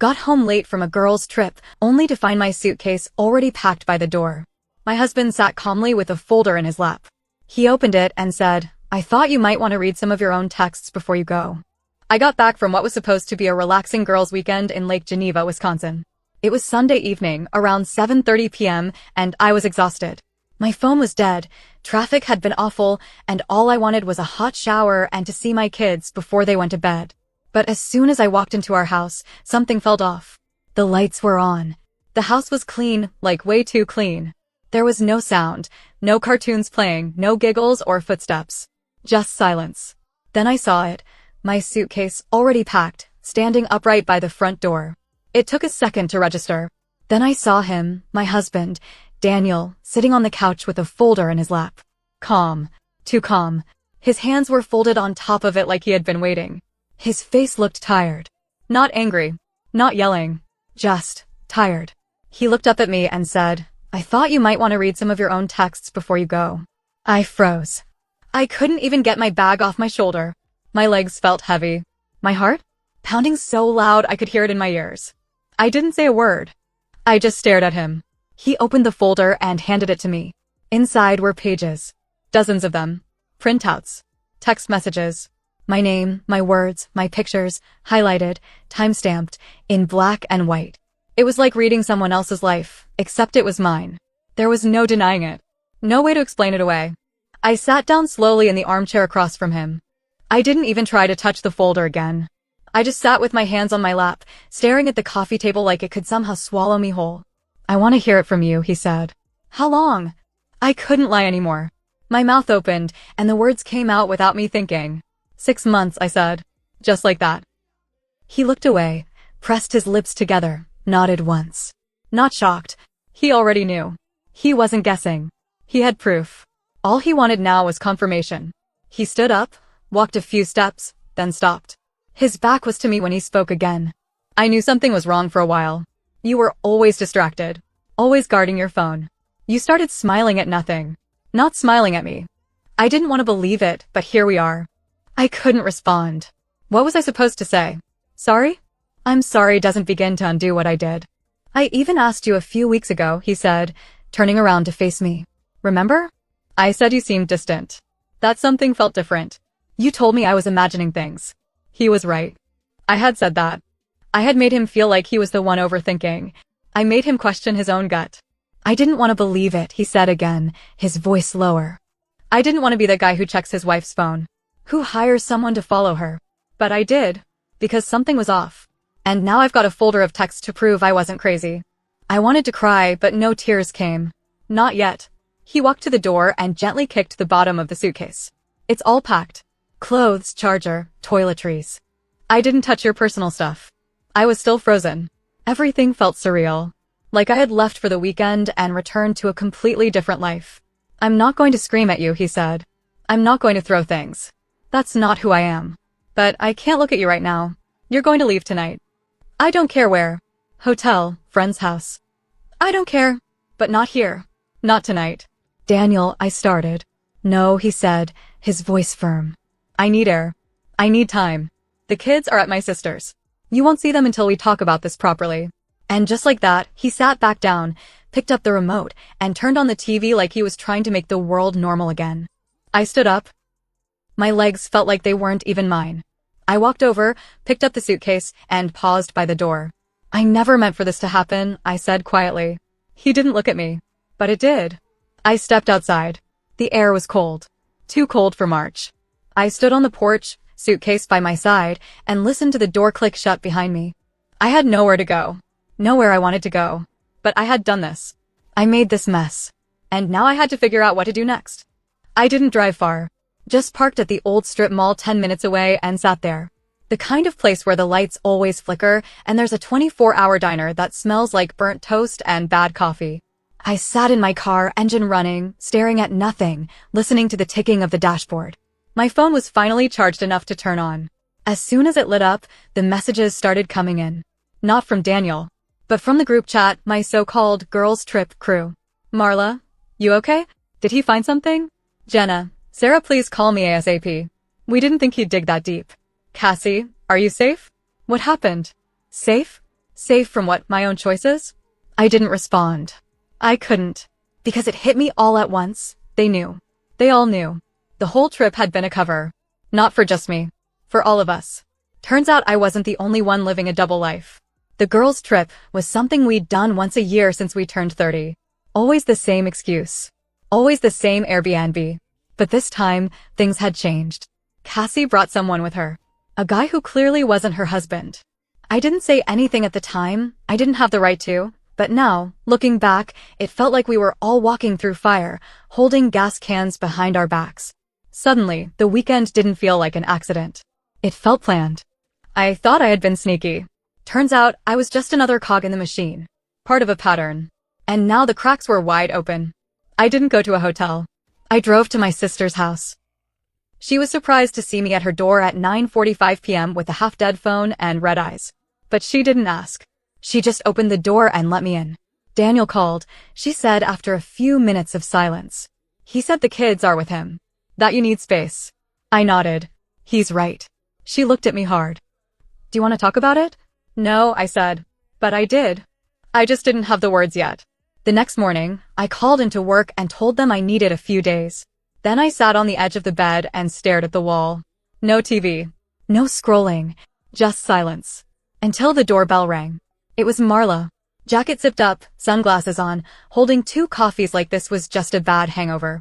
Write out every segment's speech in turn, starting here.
Got home late from a girls' trip, only to find my suitcase already packed by the door. My husband sat calmly with a folder in his lap. He opened it and said, "I thought you might want to read some of your own texts before you go." I got back from what was supposed to be a relaxing girls' weekend in Lake Geneva, Wisconsin. It was Sunday evening, around 7:30 p.m., and I was exhausted. My phone was dead, traffic had been awful, and all I wanted was a hot shower and to see my kids before they went to bed. But as soon as I walked into our house, something felt off. The lights were on. The house was clean, like way too clean. There was no sound, no cartoons playing, no giggles or footsteps. Just silence. Then I saw it, my suitcase already packed, standing upright by the front door. It took a second to register. Then I saw him, my husband, Daniel, sitting on the couch with a folder in his lap. Calm. Too calm. His hands were folded on top of it like he had been waiting. His face looked tired. Not angry. Not yelling. Just tired. He looked up at me and said, "I thought you might want to read some of your own texts before you go." I froze. I couldn't even get my bag off my shoulder. My legs felt heavy. My heart? Pounding so loud I could hear it in my ears. I didn't say a word. I just stared at him. He opened the folder and handed it to me. Inside were pages. Dozens of them. Printouts. Text messages. My name, my words, my pictures, highlighted, time-stamped, in black and white. It was like reading someone else's life, except it was mine. There was no denying it. No way to explain it away. I sat down slowly in the armchair across from him. I didn't even try to touch the folder again. I just sat with my hands on my lap, staring at the coffee table like it could somehow swallow me whole. "I want to hear it from you," he said. "How long?" I couldn't lie anymore. My mouth opened, and the words came out without me thinking. 6 months, I said. Just like that. He looked away, pressed his lips together, nodded once. Not shocked. He already knew. He wasn't guessing. He had proof. All he wanted now was confirmation. He stood up, walked a few steps, then stopped. His back was to me when he spoke again. "I knew something was wrong for a while. You were always distracted. Always guarding your phone. You started smiling at nothing. Not smiling at me. I didn't want to believe it, but here we are." I couldn't respond. What was I supposed to say? Sorry? "I'm sorry" doesn't begin to undo what I did. "I even asked you a few weeks ago," he said, turning around to face me. "Remember? I said you seemed distant. That something felt different. You told me I was imagining things." He was right. I had said that. I had made him feel like he was the one overthinking. I made him question his own gut. "I didn't want to believe it," he said again, his voice lower. "I didn't want to be the guy who checks his wife's phone, who hires someone to follow her. But I did, because something was off. And now I've got a folder of texts to prove I wasn't crazy." I wanted to cry, but no tears came. Not yet. He walked to the door and gently kicked the bottom of the suitcase. "It's all packed. Clothes, charger, toiletries. I didn't touch your personal stuff." I was still frozen. Everything felt surreal. Like I had left for the weekend and returned to a completely different life. "I'm not going to scream at you," he said. "I'm not going to throw things. That's not who I am. But I can't look at you right now. You're going to leave tonight. I don't care where. Hotel, friend's house. I don't care. But not here. Not tonight." "Daniel," I started. "No," he said, his voice firm. "I need air. I need time. The kids are at my sister's. You won't see them until we talk about this properly." And just like that, he sat back down, picked up the remote, and turned on the TV like he was trying to make the world normal again. I stood up. My legs felt like they weren't even mine. I walked over, picked up the suitcase, and paused by the door. "I never meant for this to happen," I said quietly. He didn't look at me. But it did. I stepped outside. The air was cold. Too cold for March. I stood on the porch, suitcase by my side, and listened to the door click shut behind me. I had nowhere to go. Nowhere I wanted to go. But I had done this. I made this mess. And now I had to figure out what to do next. I didn't drive far. Just parked at the old strip mall 10 minutes away and sat there. The kind of place where the lights always flicker and there's a 24-hour diner that smells like burnt toast and bad coffee. I sat in my car, engine running, staring at nothing, listening to the ticking of the dashboard. My phone was finally charged enough to turn on. As soon as it lit up, the messages started coming in. Not from Daniel, but from the group chat, my so-called girls' trip crew. "Marla, you okay? Did he find something? Jenna, Sarah, please call me ASAP. We didn't think he'd dig that deep. Cassie, are you safe? What happened? Safe? Safe from what, my own choices? I didn't respond. I couldn't. Because it hit me all at once. They knew. They all knew. The whole trip had been a cover. Not for just me. For all of us. Turns out I wasn't the only one living a double life. The girls' trip was something we'd done once a year since we turned 30. Always the same excuse. Always the same Airbnb. But this time, things had changed. Cassie brought someone with her. A guy who clearly wasn't her husband. I didn't say anything at the time. I didn't have the right to. But now, looking back, it felt like we were all walking through fire, holding gas cans behind our backs. Suddenly, the weekend didn't feel like an accident. It felt planned. I thought I had been sneaky. Turns out, I was just another cog in the machine. Part of a pattern. And now the cracks were wide open. I didn't go to a hotel. I drove to my sister's house. She was surprised to see me at her door at 9:45 p.m. with a half-dead phone and red eyes. But she didn't ask. She just opened the door and let me in. Daniel called, she said after a few minutes of silence. He said the kids are with him. That you need space. I nodded. He's right. She looked at me hard. Do you want to talk about it? No, I said. But I did. I just didn't have the words yet. The next morning, I called into work and told them I needed a few days. Then I sat on the edge of the bed and stared at the wall. No TV. No scrolling. Just silence. Until the doorbell rang. It was Marla. Jacket zipped up, sunglasses on, holding 2 coffees like this was just a bad hangover.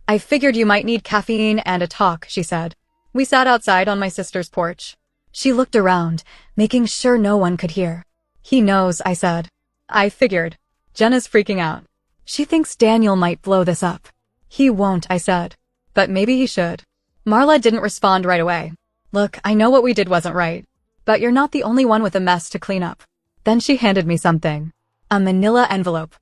I figured you might need caffeine and a talk, she said. We sat outside on my sister's porch. She looked around, making sure no one could hear. He knows, I said. I figured. Jenna's freaking out. She thinks Daniel might blow this up. He won't, I said. But maybe he should. Marla didn't respond right away. Look, I know what we did wasn't right. But you're not the only one with a mess to clean up. Then she handed me something. A manila envelope.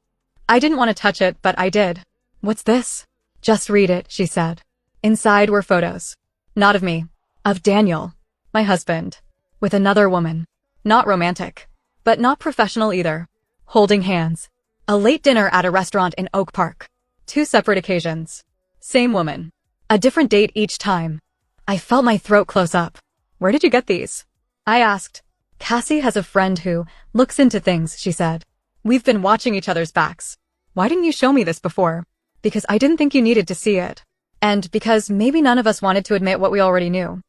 I didn't want to touch it, but I did. What's this? Just read it, she said. Inside were photos. Not of me. Of Daniel. My husband. With another woman. Not romantic. But not professional either. Holding hands. A late dinner at a restaurant in Oak Park. 2 separate occasions. Same woman. A different date each time. I felt my throat close up. Where did you get these? I asked. Cassie has a friend who looks into things, she said. We've been watching each other's backs. Why didn't you show me this before? Because I didn't think you needed to see it. And because maybe none of us wanted to admit what we already knew.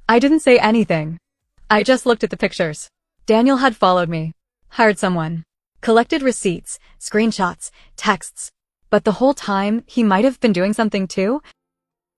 I didn't say anything. I just looked at the pictures. Daniel had followed me. Hired someone. Collected receipts, screenshots, texts. But the whole time, he might have been doing something too.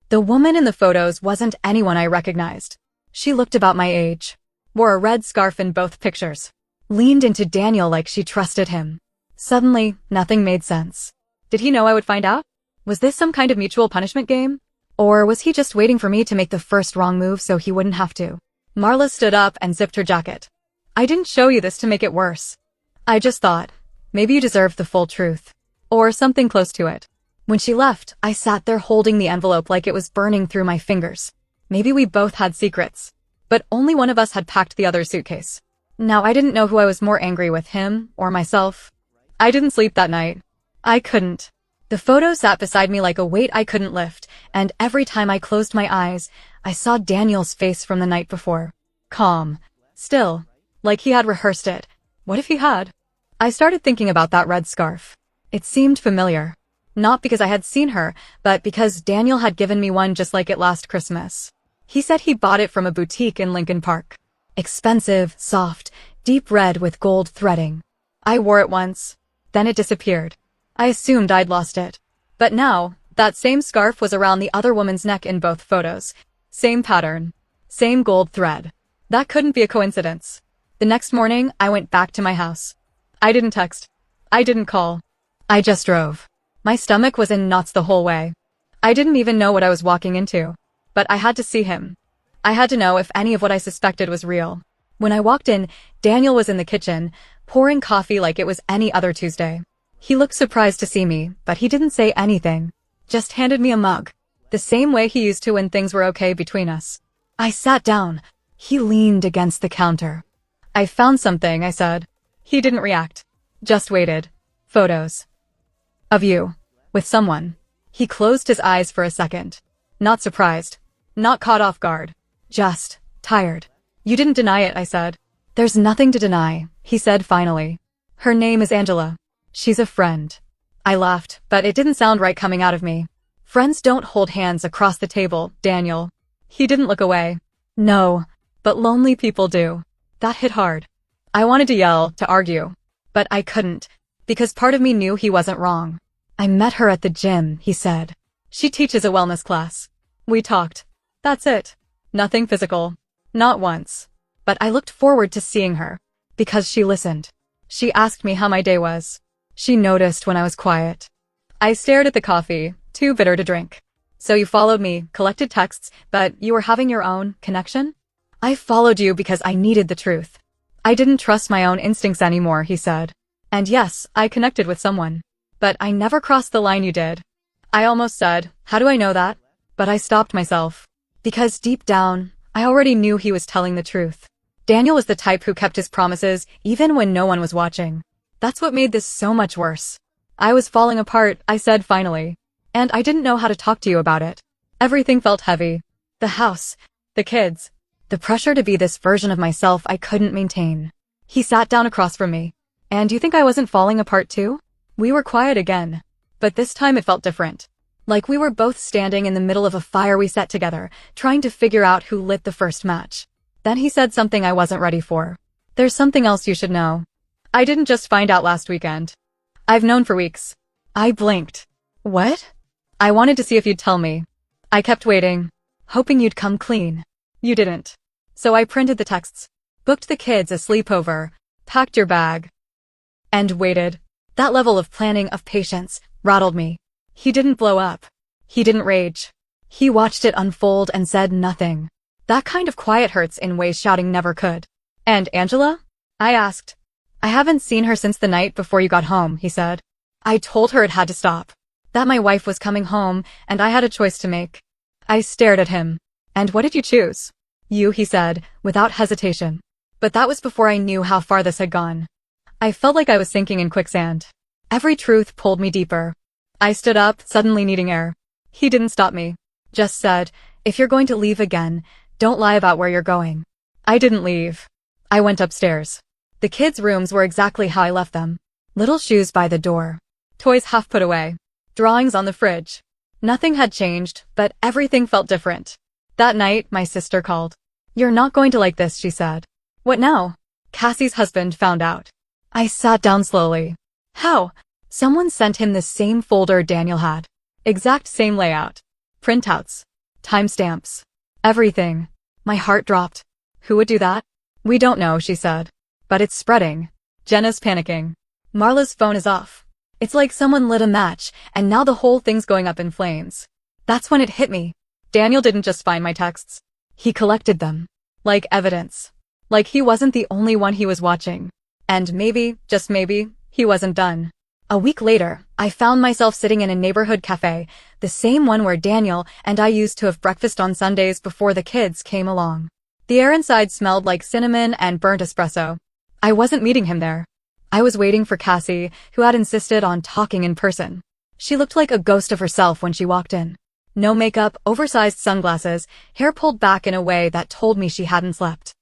The woman in the photos wasn't anyone I recognized. She looked about my age. Wore a red scarf in both pictures. Leaned into Daniel like she trusted him. Suddenly, nothing made sense. Did he know I would find out? Was this some kind of mutual punishment game? Or was he just waiting for me to make the first wrong move so he wouldn't have to? Marla stood up and zipped her jacket. I didn't show you this to make it worse. I just thought, maybe you deserved the full truth. Or something close to it. When she left, I sat there holding the envelope like it was burning through my fingers. Maybe we both had secrets. But only one of us had packed the other suitcase. Now I didn't know who I was more angry with, him or myself. I didn't sleep that night. I couldn't. The photo sat beside me like a weight I couldn't lift, and every time I closed my eyes, I saw Daniel's face from the night before. Calm. Still. Like he had rehearsed it. What if he had? I started thinking about that red scarf. It seemed familiar. Not because I had seen her, but because Daniel had given me one just like it last Christmas. He said he bought it from a boutique in Lincoln Park. Expensive, soft, deep red with gold threading. I wore it once. Then it disappeared. I assumed I'd lost it. But now, that same scarf was around the other woman's neck in both photos. Same pattern. Same gold thread. That couldn't be a coincidence. The next morning, I went back to my house. I didn't text. I didn't call. I just drove. My stomach was in knots the whole way. I didn't even know what I was walking into. But I had to see him. I had to know if any of what I suspected was real. When I walked in, Daniel was in the kitchen, pouring coffee like it was any other Tuesday. He looked surprised to see me, but he didn't say anything. Just handed me a mug. The same way he used to when things were okay between us. I sat down. He leaned against the counter. I found something, I said. He didn't react. Just waited. Photos. Of you. With someone. He closed his eyes for a second. Not surprised. Not caught off guard. Just tired. You didn't deny it, I said. There's nothing to deny, he said finally. Her name is Angela. She's a friend. I laughed, but it didn't sound right coming out of me. Friends don't hold hands across the table, Daniel. He didn't look away. No, but lonely people do. That hit hard. I wanted to yell, to argue. But I couldn't, because part of me knew he wasn't wrong. I met her at the gym, he said. She teaches a wellness class. We talked. That's it. Nothing physical. Not once. But I looked forward to seeing her. Because she listened. She asked me how my day was. She noticed when I was quiet. I stared at the coffee, too bitter to drink. So you followed me, collected texts, but you were having your own connection? I followed you because I needed the truth. I didn't trust my own instincts anymore, he said. And yes, I connected with someone. But I never crossed the line you did. I almost said, how do I know that? But I stopped myself. Because deep down, I already knew he was telling the truth. Daniel was the type who kept his promises even when no one was watching. That's what made this so much worse. I was falling apart, I said finally. And I didn't know how to talk to you about it. Everything felt heavy. The house, the kids, the pressure to be this version of myself I couldn't maintain. He sat down across from me. And you think I wasn't falling apart too? We were quiet again. But this time it felt different. Like we were both standing in the middle of a fire we set together, trying to figure out who lit the first match. Then he said something I wasn't ready for. There's something else you should know. I didn't just find out last weekend. I've known for weeks. I blinked. What? I wanted to see if you'd tell me. I kept waiting, hoping you'd come clean. You didn't. So I printed the texts, booked the kids a sleepover, packed your bag, and waited. That level of planning, of patience, rattled me. He didn't blow up. He didn't rage. He watched it unfold and said nothing. That kind of quiet hurts in ways shouting never could. And Angela? I asked. I haven't seen her since the night before you got home, he said. I told her it had to stop. That my wife was coming home, and I had a choice to make. I stared at him. And what did you choose? You, he said, without hesitation. But that was before I knew how far this had gone. I felt like I was sinking in quicksand. Every truth pulled me deeper. I stood up, suddenly needing air. He didn't stop me. Just said, if you're going to leave again, don't lie about where you're going. I didn't leave. I went upstairs. The kids' rooms were exactly how I left them. Little shoes by the door. Toys half put away. Drawings on the fridge. Nothing had changed, but everything felt different. That night, my sister called. You're not going to like this, she said. What now? Cassie's husband found out. I sat down slowly. How? Someone sent him the same folder Daniel had. Exact same layout. Printouts. Timestamps. Everything. My heart dropped. Who would do that? We don't know, she said. But it's spreading. Jenna's panicking. Marla's phone is off. It's like someone lit a match, and now the whole thing's going up in flames. That's when it hit me. Daniel didn't just find my texts. He collected them. Like evidence. Like he wasn't the only one he was watching. And maybe, just maybe, he wasn't done. A week later, I found myself sitting in a neighborhood cafe, the same one where Daniel and I used to have breakfast on Sundays before the kids came along. The air inside smelled like cinnamon and burnt espresso. I wasn't meeting him there. I was waiting for Cassie, who had insisted on talking in person. She looked like a ghost of herself when she walked in. No makeup, oversized sunglasses, hair pulled back in a way that told me she hadn't slept.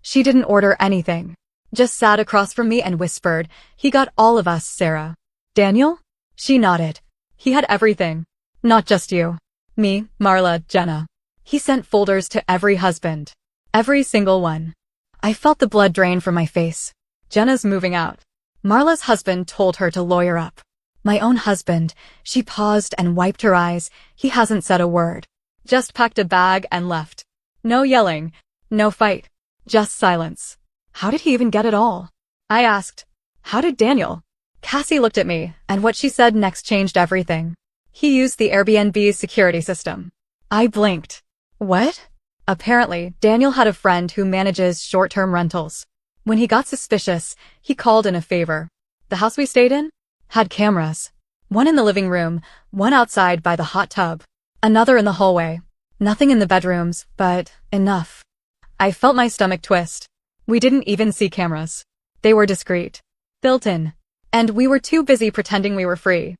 She didn't order anything. Just sat across from me and whispered, he got all of us, Sarah. Daniel? She nodded. He had everything. Not just you. Me, Marla, Jenna. He sent folders to every husband. Every single one. I felt the blood drain from my face. Jenna's moving out. Marla's husband told her to lawyer up. My own husband, she paused and wiped her eyes. He hasn't said a word. Just packed a bag and left. No yelling. No fight. Just silence. How did he even get it all? I asked. How did Daniel? Cassie looked at me, and what she said next changed everything. He used the Airbnb security system. I blinked. What? Apparently, Daniel had a friend who manages short-term rentals. When he got suspicious, he called in a favor. The house we stayed in had cameras. One in the living room, one outside by the hot tub, another in the hallway. Nothing in the bedrooms, but enough. I felt my stomach twist. We didn't even see cameras. They were discreet. Built in. And we were too busy pretending we were free.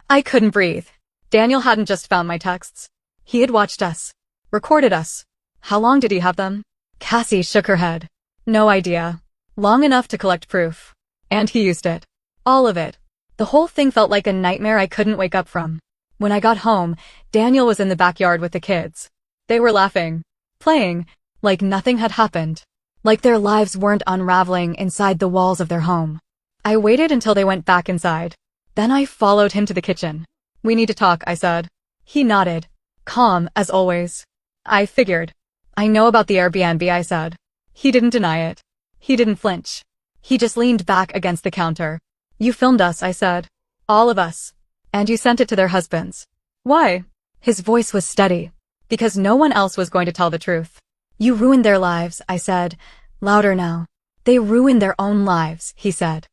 I couldn't breathe. Daniel hadn't just found my texts. He had watched us. Recorded us. How long did he have them? Cassie shook her head. No idea. Long enough to collect proof. And he used it. All of it. The whole thing felt like a nightmare I couldn't wake up from. When I got home, Daniel was in the backyard with the kids. They were laughing, playing, like nothing had happened. Like their lives weren't unraveling inside the walls of their home. I waited until they went back inside. Then I followed him to the kitchen. We need to talk, I said. He nodded, calm as always. I figured. I know about the Airbnb, I said. He didn't deny it. He didn't flinch. He just leaned back against the counter. You filmed us, I said. All of us. And you sent it to their husbands. Why? His voice was steady. Because no one else was going to tell the truth. You ruined their lives, I said. Louder now. They ruined their own lives, he said.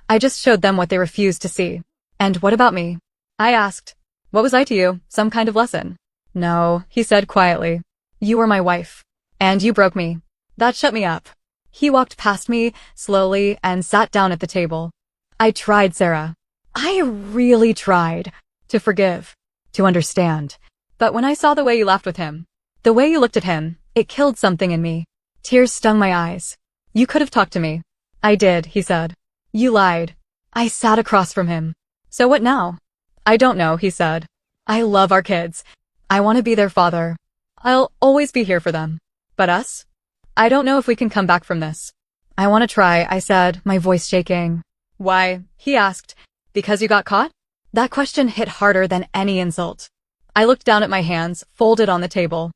I just showed them what they refused to see. And what about me? I asked. What was I to you? Some kind of lesson? No, he said quietly. You were my wife. And you broke me. That shut me up. He walked past me, slowly, and sat down at the table. I tried, Sarah. I really tried. To forgive. To understand. But when I saw the way you laughed with him, the way you looked at him, it killed something in me. Tears stung my eyes. You could have talked to me. I did, he said. You lied. I sat across from him. So what now? I don't know, he said. I love our kids. I want to be their father. I'll always be here for them. But us? I don't know if we can come back from this. I want to try, I said, my voice shaking. Why? He asked. Because you got caught? That question hit harder than any insult. I looked down at my hands, folded on the table.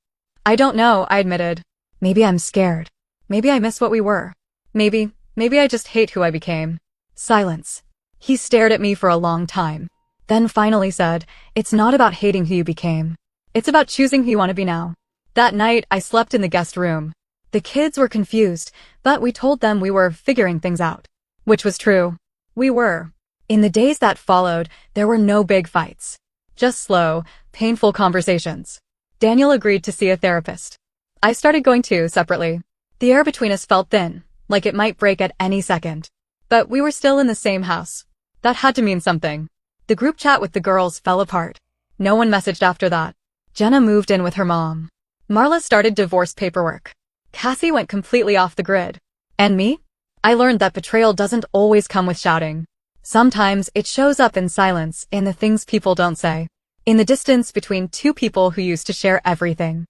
I don't know, I admitted. Maybe I'm scared. Maybe I miss what we were. Maybe I just hate who I became. Silence. He stared at me for a long time. Then finally said, it's not about hating who you became. It's about choosing who you want to be now. That night, I slept in the guest room. The kids were confused, but we told them we were figuring things out. Which was true. We were. In the days that followed, there were no big fights. Just slow, painful conversations. Daniel agreed to see a therapist. I started going too, separately. The air between us felt thin, like it might break at any second. But we were still in the same house. That had to mean something. The group chat with the girls fell apart. No one messaged after that. Jenna moved in with her mom. Marla started divorce paperwork. Cassie went completely off the grid. And me? I learned that betrayal doesn't always come with shouting. Sometimes it shows up in silence, in the things people don't say. In the distance between two people who used to share everything.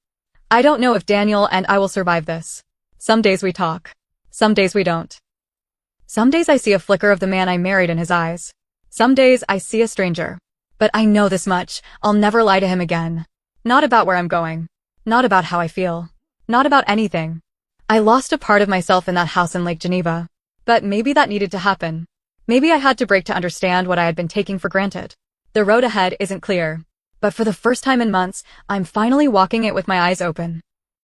I don't know if Daniel and I will survive this. Some days we talk. Some days we don't. Some days I see a flicker of the man I married in his eyes. Some days I see a stranger. But I know this much, I'll never lie to him again. Not about where I'm going. Not about how I feel. Not about anything. I lost a part of myself in that house in Lake Geneva. But maybe that needed to happen. Maybe I had to break to understand what I had been taking for granted. The road ahead isn't clear. But for the first time in months, I'm finally walking it with my eyes open.